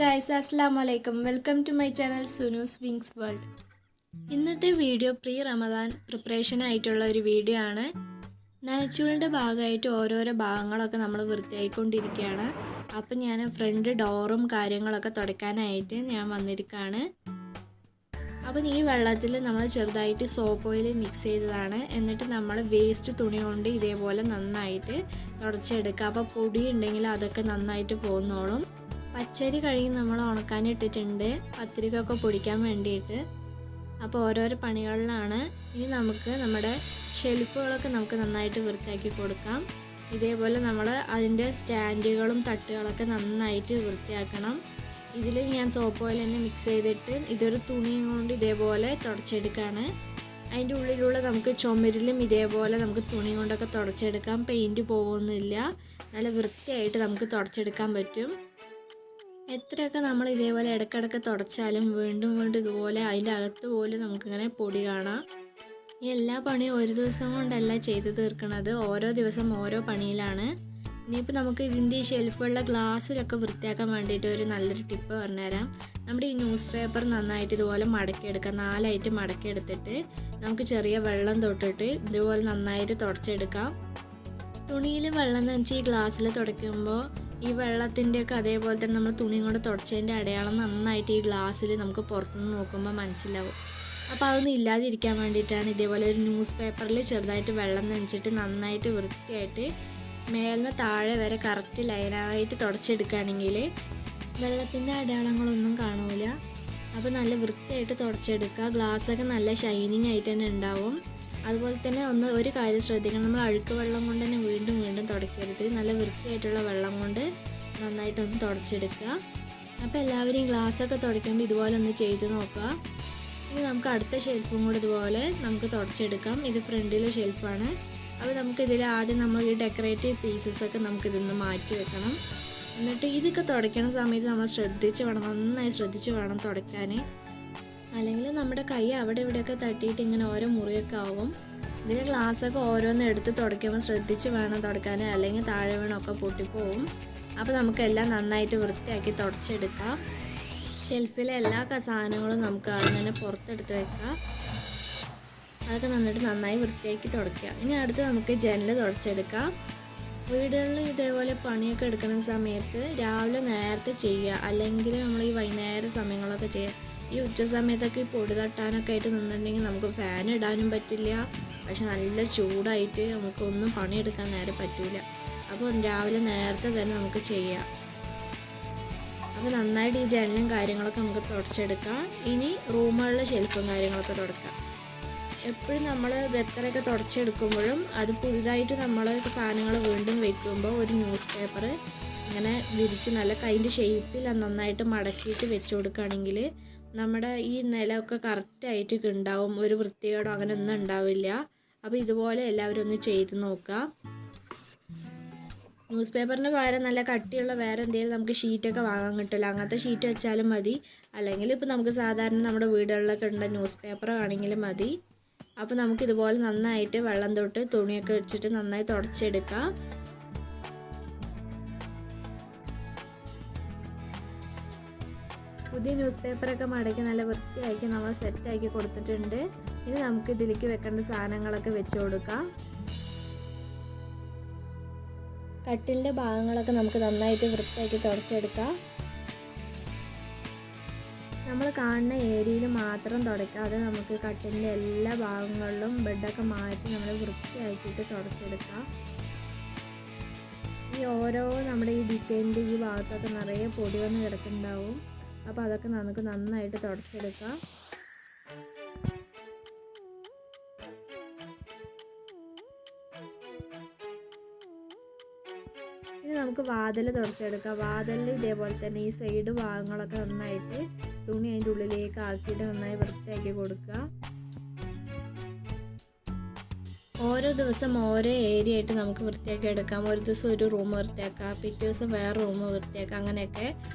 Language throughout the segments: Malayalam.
guys, Assalamu alaikum. Welcome to my channel Sunu's Wings World. ഇന്നത്തെ വീഡിയോ പ്രീ റമദാൻ പ്രിപ്പറേഷൻ ആയിട്ടുള്ള ഒരു വീഡിയോ ആണ്. നനച്ചുളിൻ്റെ ഭാഗമായിട്ട് ഓരോരോ ഭാഗങ്ങളൊക്കെ നമ്മൾ വൃത്തിയായിക്കൊണ്ടിരിക്കുകയാണ്. അപ്പം ഞാൻ ഫ്രണ്ട് ഡോറും കാര്യങ്ങളൊക്കെ തുടയ്ക്കാനായിട്ട് ഞാൻ വന്നിരിക്കുകയാണ്. അപ്പം ഈ വെള്ളത്തിൽ നമ്മൾ ചെറുതായിട്ട് സോപ്പ് ഓയിൽ മിക്സ് ചെയ്തതാണ്. എന്നിട്ട് നമ്മൾ വേസ്റ്റ് തുണി കൊണ്ട് ഇതേപോലെ നന്നായിട്ട് തുടച്ചെടുക്കുക. അപ്പോൾ പൊടി ഉണ്ടെങ്കിൽ അതൊക്കെ നന്നായിട്ട് പോകുന്നോളും. പച്ചരി കഴുകി നമ്മൾ ഉണക്കാനിട്ടിട്ടുണ്ട് പത്തിരിക്കൊക്കെ പൊടിക്കാൻ വേണ്ടിയിട്ട്. അപ്പോൾ ഓരോരോ പണികളിലാണ്. ഇനി നമുക്ക് നമ്മുടെ ഷെൽഫുകളൊക്കെ നമുക്ക് നന്നായിട്ട് വൃത്തിയാക്കി കൊടുക്കാം. ഇതേപോലെ നമ്മൾ അതിൻ്റെ സ്റ്റാൻഡുകളും തട്ടുകളൊക്കെ നന്നായിട്ട് വൃത്തിയാക്കണം. ഇതിൽ ഞാൻ സോപ്പ് ഓയിൽ തന്നെ മിക്സ് ചെയ്തിട്ട് ഇതൊരു തുണി കൊണ്ട് ഇതേപോലെ തുടച്ചെടുക്കുകയാണ്. അതിൻ്റെ ഉള്ളിലുള്ള നമുക്ക് ചുമരിലും ഇതേപോലെ നമുക്ക് തുണി കൊണ്ടൊക്കെ തുടച്ചെടുക്കാം. പെയിൻറ്റ് പോകുന്നില്ല, നല്ല വൃത്തിയായിട്ട് നമുക്ക് തുടച്ചെടുക്കാൻ പറ്റും. എത്രയൊക്കെ നമ്മൾ ഇതേപോലെ ഇടയ്ക്കിടയ്ക്ക് തുടച്ചാലും വീണ്ടും ഇതുപോലെ അതിൻ്റെ അകത്ത് പോലും നമുക്കിങ്ങനെ പൊടി കാണാം. ഈ എല്ലാ പണിയും ഒരു ദിവസം കൊണ്ടല്ല ചെയ്ത് തീർക്കുന്നത്, ഓരോ ദിവസം ഓരോ പണിയിലാണ്. ഇനിയിപ്പോൾ നമുക്ക് ഇതിൻ്റെ ഈ ഷെൽഫുള്ള ഗ്ലാസ്സിലൊക്കെ വൃത്തിയാക്കാൻ വേണ്ടിയിട്ട് ഒരു നല്ലൊരു ടിപ്പ് പറഞ്ഞുതരാം. നമ്മുടെ ഈ ന്യൂസ് പേപ്പർ നന്നായിട്ട് ഇതുപോലെ മടക്കിയെടുക്കാം. 4 ആയിട്ട് മടക്കിയെടുത്തിട്ട് നമുക്ക് ചെറിയ വെള്ളം തൊട്ടിട്ട് ഇതുപോലെ നന്നായിട്ട് തുടച്ചെടുക്കാം. തുണിയിൽ വെള്ളം നനച്ച് ഈ ഗ്ലാസ്സിൽ തുടയ്ക്കുമ്പോൾ ഈ വെള്ളത്തിൻ്റെയൊക്കെ അതേപോലെ തന്നെ നമ്മൾ തുണി കൊണ്ട് തുടച്ചതിൻ്റെ അടയാളം നന്നായിട്ട് ഈ ഗ്ലാസ്സിൽ നമുക്ക് പുറത്തുനിന്ന് നോക്കുമ്പോൾ മനസ്സിലാവും. അപ്പോൾ അതൊന്നും ഇല്ലാതിരിക്കാൻ വേണ്ടിയിട്ടാണ് ഇതേപോലെ ഒരു ന്യൂസ് പേപ്പറിൽ ചെറുതായിട്ട് വെള്ളം നനച്ചിട്ട് നന്നായിട്ട് വൃത്തിയായിട്ട് മേലിന്ന് താഴെ വരെ കറക്റ്റ് ലൈനായിട്ട് തുടച്ചെടുക്കുകയാണെങ്കിൽ വെള്ളത്തിൻ്റെ അടയാളങ്ങളൊന്നും കാണില്ല. അപ്പോൾ നല്ല വൃത്തിയായിട്ട് തുടച്ചെടുക്കുക. ഗ്ലാസ്സൊക്കെ നല്ല ഷൈനിങ് ആയിട്ട് തന്നെ ഉണ്ടാവും. അതുപോലെ തന്നെ ഒരു കാര്യം ശ്രദ്ധിക്കണം, നമ്മൾ അഴുക്ക് വെള്ളം കൊണ്ട് തന്നെ വീണ്ടും തുടയ്ക്കരുത്. നല്ല വൃത്തിയായിട്ടുള്ള വെള്ളം കൊണ്ട് നന്നായിട്ടൊന്ന് തുടച്ചെടുക്കുക. അപ്പോൾ എല്ലാവരെയും ഗ്ലാസ്സൊക്കെ തുടയ്ക്കുമ്പോൾ ഇതുപോലെ ഒന്ന് ചെയ്ത് നോക്കുക. ഇനി നമുക്ക് അടുത്ത ഷെൽഫും കൂടെ ഇതുപോലെ നമുക്ക് തുടച്ചെടുക്കാം. ഇത് ഫ്രണ്ടിലെ ഷെൽഫാണ്. അപ്പോൾ നമുക്കിതിൽ ആദ്യം നമ്മൾ ഈ ഡെക്കറേറ്റീവ് പീസസൊക്കെ നമുക്കിതൊന്ന് മാറ്റി വെക്കണം. എന്നിട്ട് ഇതൊക്കെ തുടയ്ക്കണ സമയത്ത് നമ്മൾ നന്നായി ശ്രദ്ധിച്ച് വേണം തുടയ്ക്കാൻ. അല്ലെങ്കിൽ നമ്മുടെ കൈ അവിടെ ഇവിടെയൊക്കെ തട്ടിയിട്ട് ഇങ്ങനെ ഓരോ മുറിയൊക്കെ ആവും. ഇതിൻ്റെ ഗ്ലാസ്സൊക്കെ ഓരോന്ന് എടുത്ത് തുടയ്ക്കുമ്പോൾ ശ്രദ്ധിച്ച് വേണം തുടയ്ക്കാൻ, അല്ലെങ്കിൽ താഴെ വീണൊക്കെ പൊട്ടിപ്പോവും. അപ്പോൾ നമുക്കെല്ലാം നന്നായിട്ട് വൃത്തിയാക്കി തുടച്ചെടുക്കാം. ഷെൽഫിലെ എല്ലാ സാധനങ്ങളും നമുക്ക് ആദ്യം തന്നെ പുറത്തെടുത്ത് വെക്കാം. അതൊക്കെ നന്നായി വൃത്തിയാക്കി തുടയ്ക്കുക. ഇനി അടുത്ത് നമുക്ക് ജനൽ തുടച്ചെടുക്കാം. വീടുകളിൽ ഇതേപോലെ പണിയൊക്കെ എടുക്കുന്ന സമയത്ത് രാവിലെ നേരത്തെ ചെയ്യുക, അല്ലെങ്കിൽ നമ്മൾ ഈ വൈകുന്നേര സമയങ്ങളൊക്കെ ചെയ്യുക. ഈ ഉച്ച സമയത്തൊക്കെ ഈ പൊടി തട്ടാനൊക്കെ ആയിട്ട് നിന്നിട്ടുണ്ടെങ്കിൽ നമുക്ക് ഫാൻ ഇടാനും പറ്റില്ല. പക്ഷെ നല്ല ചൂടായിട്ട് നമുക്കൊന്നും പണിയെടുക്കാൻ നേരെ പറ്റില്ല. അപ്പോൾ രാവിലെ നേരത്തെ തന്നെ നമുക്ക് ചെയ്യാം. അപ്പോൾ നന്നായിട്ട് ഈ ജനലും കാര്യങ്ങളൊക്കെ നമുക്ക് തുടച്ചെടുക്കാം. ഇനി റൂമുകളിലെ ഷെൽഫും കാര്യങ്ങളൊക്കെ തുടക്കാം. എപ്പോഴും നമ്മൾ ഇത് എത്രയൊക്കെ തുടച്ചെടുക്കുമ്പോഴും അത് പുതുതായിട്ട് നമ്മൾ സാധനങ്ങൾ വീണ്ടും വയ്ക്കുമ്പോൾ ഒരു ന്യൂസ് പേപ്പർ ഇങ്ങനെ വിരിച്ച് നല്ല കൈൻ്റെ ഷേപ്പിൽ നന്നായിട്ട് മടക്കിയിട്ട് വെച്ച് കൊടുക്കുകയാണെങ്കിൽ നമ്മുടെ ഈ നിലമൊക്കെ കറക്റ്റായിട്ട് ഉണ്ടാവും. ഒരു വൃത്തികേടോ അങ്ങനെ ഒന്നും ഉണ്ടാവില്ല. അപ്പോൾ ഇതുപോലെ എല്ലാവരും ഒന്ന് ചെയ്ത് നോക്കുക. ന്യൂസ് പേപ്പറിന് പകരം നല്ല കട്ടിയുള്ള വേറെ എന്തെങ്കിലും നമുക്ക് ഷീറ്റൊക്കെ വാങ്ങാൻ കിട്ടില്ല, അങ്ങനത്തെ ഷീറ്റ് വെച്ചാലും മതി. അല്ലെങ്കിൽ ഇപ്പോൾ നമുക്ക് സാധാരണ നമ്മുടെ വീടുകളിലൊക്കെ ഉള്ള ന്യൂസ് പേപ്പർ ആണെങ്കിലും മതി. അപ്പോൾ നമുക്കിതുപോലെ നന്നായിട്ട് വെള്ളം തൊട്ട് തുണിയൊക്കെ വെച്ചിട്ട് നന്നായി തുടച്ചെടുക്കാം. പുതിയ ന്യൂസ് പേപ്പറൊക്കെ മടക്കി നല്ല വൃത്തിയാക്കി നമ്മൾ സെറ്റാക്കി കൊടുത്തിട്ടുണ്ട്. ഇനി നമുക്ക് ഇതിലേക്ക് വെക്കേണ്ട സാധനങ്ങളൊക്കെ വെച്ച് കൊടുക്കാം. കട്ടിലിൻ്റെ ഭാഗങ്ങളൊക്കെ നമുക്ക് നന്നായിട്ട് വൃത്തിയാക്കി തുടച്ചെടുക്കാം. നമ്മൾ കാണുന്ന ഏരിയയിൽ മാത്രം തുടയ്ക്കാതെ നമുക്ക് കട്ടിലിൻ്റെ എല്ലാ ഭാഗങ്ങളിലും ബെഡൊക്കെ മാറ്റി നമ്മൾ വൃത്തിയാക്കിയിട്ട് തുടച്ചെടുക്കാം. ഈ ഓരോ നമ്മുടെ ഈ ഡിസൈനിൻ്റെ ഈ ഭാഗത്തൊക്കെ നിറയെ പൊടി വന്ന് കിടക്കുന്നുണ്ടാവും. അപ്പോൾ അതൊക്കെ നമുക്ക് നന്നായിട്ട് തുടച്ചെടുക്കാം. ഇനി നമുക്ക് വാതിൽ തുടച്ചെടുക്കാം. വാതിലിൽ ഇതേപോലെ തന്നെ ഈ സൈഡ് ഭാഗങ്ങളൊക്കെ നന്നായിട്ട് തുണി അതിൻ്റെ ഉള്ളിലേക്ക് ആക്കിയിട്ട് നന്നായി വൃത്തിയാക്കി കൊടുക്കുക. ഓരോ ദിവസം ഓരോ ഏരിയ ആയിട്ട് നമുക്ക് വൃത്തിയാക്കി എടുക്കാം. ഒരു ദിവസം ഒരു റൂം വൃത്തിയാക്കാം, പിറ്റേ ദിവസം വേറെ റൂം വൃത്തിയാക്കാം, അങ്ങനെയൊക്കെ.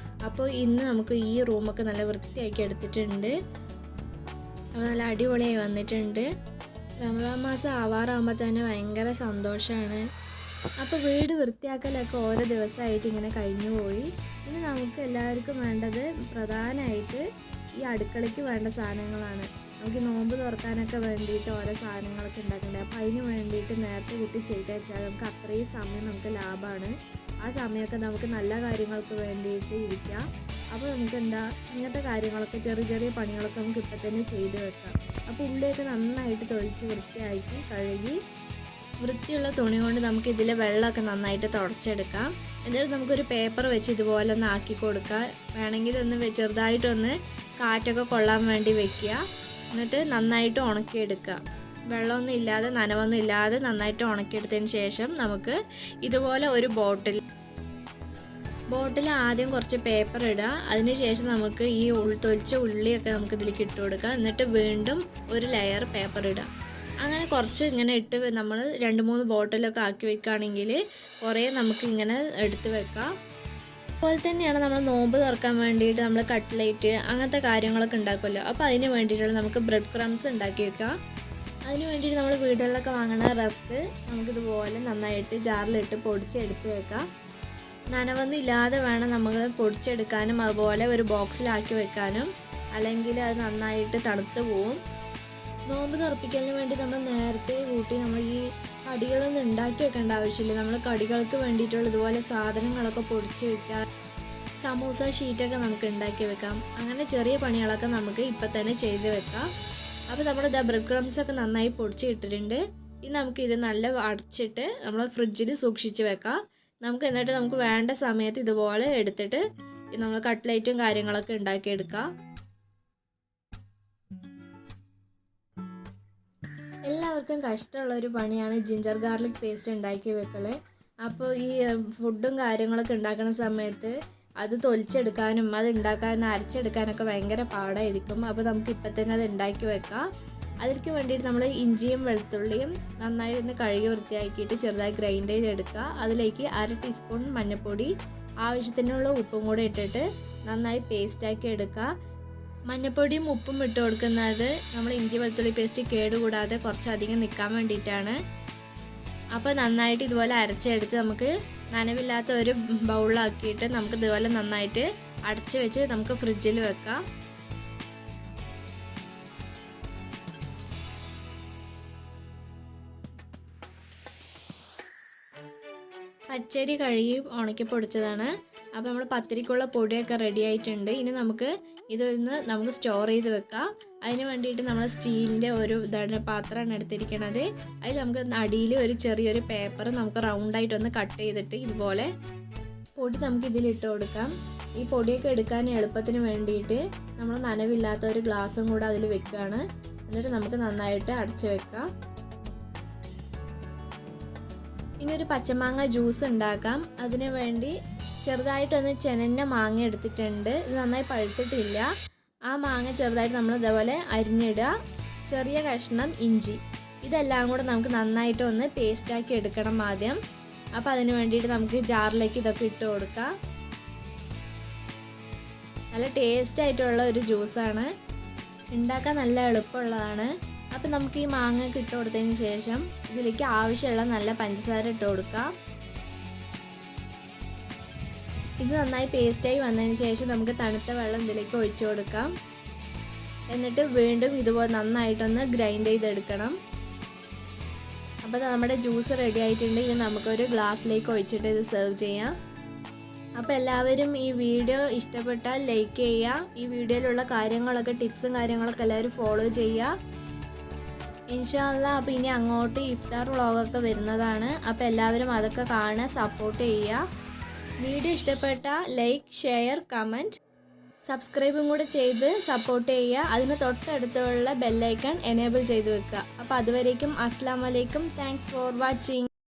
അപ്പോൾ ഇന്ന് നമുക്ക് ഈ റൂമൊക്കെ നല്ല വൃത്തിയാക്കി എടുത്തിട്ടുണ്ട്. അപ്പോൾ നല്ല അടിപൊളിയായി വന്നിട്ടുണ്ട്. റമദാൻ മാസം ആവാറാകുമ്പോൾ തന്നെ ഭയങ്കര സന്തോഷമാണ്. അപ്പോൾ വീട് വൃത്തിയാക്കലൊക്കെ ഓരോ ദിവസമായിട്ട് ഇങ്ങനെ കഴിഞ്ഞു പോയി. ഇനി നമുക്ക് എല്ലാവർക്കും വേണ്ടത് പ്രധാനമായിട്ട് ഈ അടുക്കളയ്ക്ക് വേണ്ട സാധനങ്ങളാണ്. നമുക്ക് നോമ്പ് തുറക്കാനൊക്കെ വേണ്ടിയിട്ട് ഓരോ സാധനങ്ങളൊക്കെ ഉണ്ടാക്കണ്ടേ. അപ്പോൾ അതിന് വേണ്ടിയിട്ട് നേരത്തെ കുട്ടി ചെയ്ത് വെച്ചാൽ നമുക്ക് അത്രയും സമയം നമുക്ക് ലാഭമാണ്. ആ സമയമൊക്കെ നമുക്ക് നല്ല കാര്യങ്ങൾക്ക് വേണ്ടിയിട്ട് ഇരിക്കാം. അപ്പോൾ നമുക്ക് ഇങ്ങനത്തെ കാര്യങ്ങളൊക്കെ ചെറിയ ചെറിയ പണികളൊക്കെ നമുക്ക് ഇപ്പം തന്നെ ചെയ്ത് വെക്കാം. അപ്പോൾ ഉള്ളിയൊക്കെ നന്നായിട്ട് തൊഴിച്ച് വൃത്തിയാക്കി കഴുകി വൃത്തിയുള്ള തുണി കൊണ്ട് നമുക്ക് ഇതിലെ വെള്ളമൊക്കെ നന്നായിട്ട് തുടച്ചെടുക്കാം. എന്നിട്ട് നമുക്കൊരു പേപ്പർ വെച്ച് ഇതുപോലെ ഒന്ന് ആക്കി കൊടുക്കുക. വേണമെങ്കിൽ ഒന്ന് ചെറുതായിട്ടൊന്ന് കാറ്റൊക്കെ കൊള്ളാൻ വേണ്ടി വെക്കുക. എന്നിട്ട് നന്നായിട്ട് ഉണക്കിയെടുക്കുക. വെള്ളമൊന്നും ഇല്ലാതെ നനവൊന്നും ഇല്ലാതെ നന്നായിട്ട് ഉണക്കിയെടുത്തതിന് ശേഷം നമുക്ക് ഇതുപോലെ ഒരു ബോട്ടിൽ ആദ്യം കുറച്ച് പേപ്പർ ഇടുക. അതിന് ശേഷം നമുക്ക് ഈ തൊലിച്ച ഉള്ളിയൊക്കെ നമുക്ക് ഇതിലേക്ക് ഇട്ട് കൊടുക്കുക. എന്നിട്ട് വീണ്ടും ഒരു ലെയർ പേപ്പർ ഇടുക. അങ്ങനെ കുറച്ച് ഇങ്ങനെ ഇട്ട് നമ്മൾ 2-3 ബോട്ടിലൊക്കെ ആക്കി വെക്കുകയാണെങ്കിൽ കുറേ നമുക്ക് ഇങ്ങനെ എടുത്ത് വെക്കാം. അതുപോലെ തന്നെയാണ് നമ്മൾ നോമ്പ് തുറക്കാൻ വേണ്ടിയിട്ട് നമ്മൾ കട്ട്ലേറ്റ് അങ്ങനത്തെ കാര്യങ്ങളൊക്കെ ഉണ്ടാക്കുമല്ലോ. അപ്പോൾ അതിന് വേണ്ടിയിട്ടുള്ള നമുക്ക് ബ്രെഡ് ക്രംസ് ഉണ്ടാക്കി വെക്കാം. അതിന് വേണ്ടിയിട്ട് നമ്മൾ വീടുകളിലൊക്കെ വാങ്ങുന്ന റസ്ക് നമുക്കിതുപോലെ നന്നായിട്ട് ജാറിലിട്ട് പൊടിച്ചെടുത്ത് വെക്കാം. നനവൊന്നും ഇല്ലാതെ വേണം നമ്മൾ പൊടിച്ചെടുക്കാനും അതുപോലെ ഒരു ബോക്സിലാക്കി വെക്കാനും, അല്ലെങ്കിൽ അത് നന്നായിട്ട് തണുത്ത് പോവും. നോമ്പ് തുറപ്പിക്കലിന് വേണ്ടി നമ്മൾ നേരത്തെ കൂട്ടി നമ്മൾ ഈ കടികളൊന്നും ഉണ്ടാക്കി വെക്കേണ്ട ആവശ്യമില്ല. നമ്മൾ കടികൾക്ക് വേണ്ടിയിട്ടുള്ള ഇതുപോലെ സാധനങ്ങളൊക്കെ പൊടിച്ച് വെക്കാം. സമൂസ ഷീറ്റൊക്കെ നമുക്ക് ഉണ്ടാക്കി വെക്കാം. അങ്ങനെ ചെറിയ പണികളൊക്കെ നമുക്ക് ഇപ്പം തന്നെ ചെയ്ത് വെക്കാം. അപ്പോൾ നമ്മൾ ബ്രെഡ് ക്രംസൊക്കെ നന്നായി പൊടിച്ച് ഇട്ടിട്ടുണ്ട്. ഇനി നമുക്കിത് നല്ല അടച്ചിട്ട് നമ്മൾ ഫ്രിഡ്ജിൽ സൂക്ഷിച്ച് വെക്കാം. എന്നിട്ട് നമുക്ക് വേണ്ട സമയത്ത് ഇതുപോലെ എടുത്തിട്ട് നമ്മൾ കട്ട്ലേറ്റും കാര്യങ്ങളൊക്കെ ഉണ്ടാക്കിയെടുക്കാം. എല്ലാവർക്കും കഷ്ടമുള്ളൊരു പണിയാണ് ജിഞ്ചർ ഗാർലിക് പേസ്റ്റ് ഉണ്ടാക്കി വെക്കല്. അപ്പോൾ ഈ ഫുഡും കാര്യങ്ങളൊക്കെ ഉണ്ടാക്കുന്ന സമയത്ത് അത് തൊലിച്ചെടുക്കാനും അത് ഉണ്ടാക്കാനും അരച്ചെടുക്കാനൊക്കെ ഭയങ്കര പാടായിരിക്കും. അപ്പോൾ നമുക്ക് ഇപ്പം തന്നെ അത് ഉണ്ടാക്കി വെക്കാം. അതിലേക്ക് വേണ്ടിയിട്ട് നമ്മൾ ഇഞ്ചിയും വെളുത്തുള്ളിയും നന്നായി ഒന്ന് കഴുകി വൃത്തിയാക്കിയിട്ട് ചെറുതായി ഗ്രൈൻഡ് ചെയ്തെടുക്കുക. അതിലേക്ക് 1/2 ടീസ്പൂൺ മഞ്ഞൾപ്പൊടി, ആവശ്യത്തിനുള്ള ഉപ്പും കൂടെ ഇട്ടിട്ട് നന്നായി പേസ്റ്റാക്കി എടുക്കുക. മഞ്ഞൾപ്പൊടിയും ഉപ്പും ഇട്ട് കൊടുക്കുന്നത് നമ്മൾ ഇഞ്ചി വെളുത്തുള്ളി പേസ്റ്റ് കേടുകൂടാതെ കുറച്ചധികം നിൽക്കാൻ വേണ്ടിയിട്ടാണ്. അപ്പോൾ നന്നായിട്ട് ഇതുപോലെ അരച്ചെടുത്ത് നമുക്ക് നനവില്ലാത്ത ഒരു ബൗളിലാക്കിയിട്ട് നമുക്ക് ഇതുപോലെ നന്നായിട്ട് അടച്ച് വെച്ച് നമുക്ക് ഫ്രിഡ്ജിൽ വെക്കാം. പച്ചരി കഴുകി ഉണക്കി പൊടിച്ചതാണ്. അപ്പോൾ നമ്മൾ പത്തിരിക്കുള്ള പൊടിയൊക്കെ റെഡി ആയിട്ടുണ്ട്. ഇനി നമുക്ക് സ്റ്റോർ ചെയ്ത് വെക്കാം. അതിന് വേണ്ടിയിട്ട് നമ്മൾ സ്റ്റീലിൻ്റെ ഒരു പാത്രമാണ് എടുത്തിരിക്കുന്നത്. അതിൽ നമുക്ക് അടിയിൽ ഒരു ചെറിയൊരു പേപ്പർ നമുക്ക് റൗണ്ടായിട്ടൊന്ന് കട്ട് ചെയ്തിട്ട് ഇതുപോലെ പൊടി നമുക്ക് ഇതിലിട്ട് കൊടുക്കാം. ഈ പൊടിയൊക്കെ എടുക്കാൻ എളുപ്പത്തിന് വേണ്ടിയിട്ട് നമ്മൾ നനവില്ലാത്ത ഒരു ഗ്ലാസും കൂടെ അതിൽ വെക്കുകയാണ്. എന്നിട്ട് നമുക്ക് നന്നായിട്ട് അടച്ചു വെക്കാം. ഇനി ഒരു പച്ചമാങ്ങ ജ്യൂസ് ഉണ്ടാക്കാം. അതിന് വേണ്ടി ചെറുതായിട്ടൊന്ന് ചെനഞ്ഞ മാങ്ങ എടുത്തിട്ടുണ്ട്. ഇത് നന്നായി പഴുത്തിട്ടില്ല. ആ മാങ്ങ ചെറുതായിട്ട് നമ്മൾ ഇതേപോലെ അരിഞ്ഞിടുക. ചെറിയ കഷ്ണം ഇഞ്ചി, ഇതെല്ലാം കൂടെ നമുക്ക് നന്നായിട്ട് ഒന്ന് പേസ്റ്റാക്കി എടുക്കണം ആദ്യം. അപ്പോൾ അതിന് വേണ്ടിയിട്ട് നമുക്ക് ജാറിലേക്ക് ഇതൊക്കെ ഇട്ട് കൊടുക്കാം. നല്ല ടേസ്റ്റ് ആയിട്ടുള്ള ഒരു ജ്യൂസാണ്, ഉണ്ടാക്കാൻ നല്ല എളുപ്പമുള്ളതാണ്. അപ്പോൾ നമുക്ക് ഈ മാങ്ങ ഇട്ട് കൊടുത്തതിന് ശേഷം ഇതിലേക്ക് ആവശ്യമുള്ള നല്ല പഞ്ചസാര ഇട്ട് കൊടുക്കാം. ഇത് നന്നായി പേസ്റ്റായി വന്നതിന് ശേഷം നമുക്ക് തണുത്ത വെള്ളം ഇതിലേക്ക് ഒഴിച്ചു കൊടുക്കാം. എന്നിട്ട് വീണ്ടും ഇതുപോലെ നന്നായിട്ടൊന്ന് ഗ്രൈൻഡ് ചെയ്തെടുക്കണം. അപ്പോൾ നമ്മുടെ ജ്യൂസ് റെഡി ആയിട്ടുണ്ട്. ഇനി നമുക്കൊരു ഗ്ലാസ്സിലേക്ക് ഒഴിച്ചിട്ട് ഇത് സെർവ് ചെയ്യാം. അപ്പോൾ എല്ലാവരും ഈ വീഡിയോ ഇഷ്ടപ്പെട്ടാൽ ലൈക്ക് ചെയ്യുക. ഈ വീഡിയോയിലുള്ള കാര്യങ്ങളൊക്കെ ടിപ്സും കാര്യങ്ങളൊക്കെ എല്ലാവരും ഫോളോ ചെയ്യുക. ഇൻഷാ അല്ലാഹ്. അപ്പോൾ ഇനി അങ്ങോട്ട് ഇഫ്താർ വ്ളോഗൊക്കെ വരുന്നതാണ്. അപ്പോൾ എല്ലാവരും അതൊക്കെ കാണാൻ സപ്പോർട്ട് ചെയ്യുക. വീഡിയോ ഇഷ്ടപ്പെട്ടാൽ ലൈക്ക്, ഷെയർ, കമൻറ്റ്, സബ്സ്ക്രൈബും കൂടെ ചെയ്ത് സപ്പോർട്ട് ചെയ്യുക. അതിന് തൊട്ടടുത്തുള്ള ബെല്ലൈക്കൺ എനേബിൾ ചെയ്ത് വെക്കുക. അപ്പോൾ അതുവരേക്കും അസ്സലാമു അലൈക്കും. Thanks for watching.